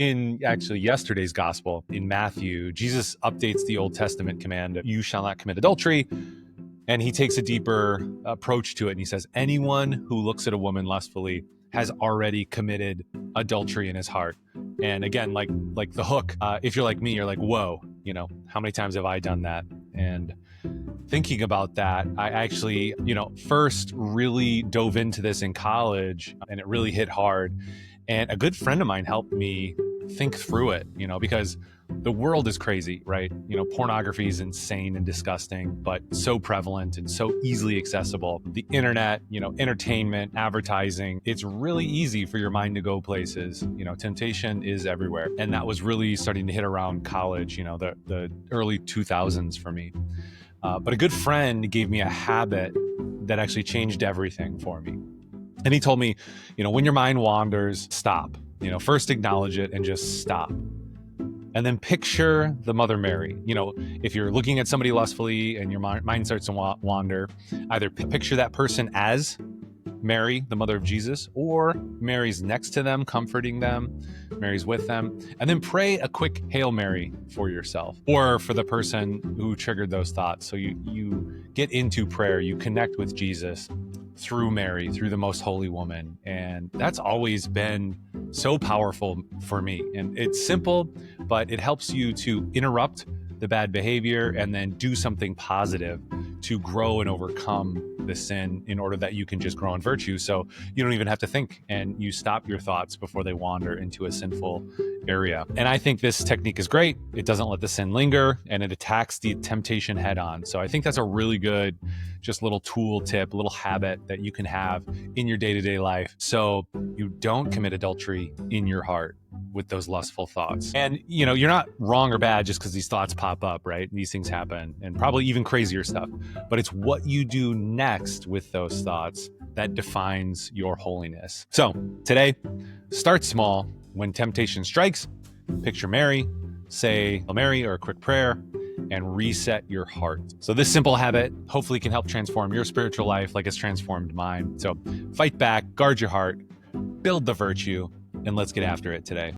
In actually yesterday's gospel in Matthew, Jesus updates the Old Testament command of you shall not commit adultery. And he takes a deeper approach to it. And he says, anyone who looks at a woman lustfully has already committed adultery in his heart. And again, like the hook, if you're like me, you're like, whoa, how many times have I done that? And thinking about that, I actually, first really dove into this in college, and it really hit hard. And a good friend of mine helped me think through it, because the world is crazy, right? Pornography is insane and disgusting, but so prevalent and so easily accessible. The internet, entertainment, advertising, it's really easy for your mind to go places. Temptation is everywhere. And that was really starting to hit around college, the early 2000s for me. But a good friend gave me a habit that actually changed everything for me. And he told me, when your mind wanders, stop. First acknowledge it and just stop. And then picture the Mother Mary. If you're looking at somebody lustfully and your mind starts to wander, either picture that person as Mary, the mother of Jesus, or Mary's next to them, comforting them, Mary's with them, and then pray a quick Hail Mary for yourself or for the person who triggered those thoughts. So you get into prayer, you connect with Jesus through Mary, through the most holy woman. And that's always been so powerful for me. And it's simple, but it helps you to interrupt the bad behavior and then do something positive to grow and overcome the sin in order that you can just grow in virtue. So you don't even have to think and you stop your thoughts before they wander into a sinful area. And I think this technique is great. It doesn't let the sin linger and it attacks the temptation head on. So I think that's a really good, just little tool tip, a little habit that you can have in your day-to-day life so you don't commit adultery in your heart with those lustful thoughts. And, you're not wrong or bad just because these thoughts pop up, right? These things happen and probably even crazier stuff. But it's what you do next with those thoughts that defines your holiness. So today, start small. When temptation strikes, picture Mary, say Hail Mary or a quick prayer, and reset your heart. So this simple habit hopefully can help transform your spiritual life like it's transformed mine. So fight back, guard your heart, build the virtue, and let's get after it today.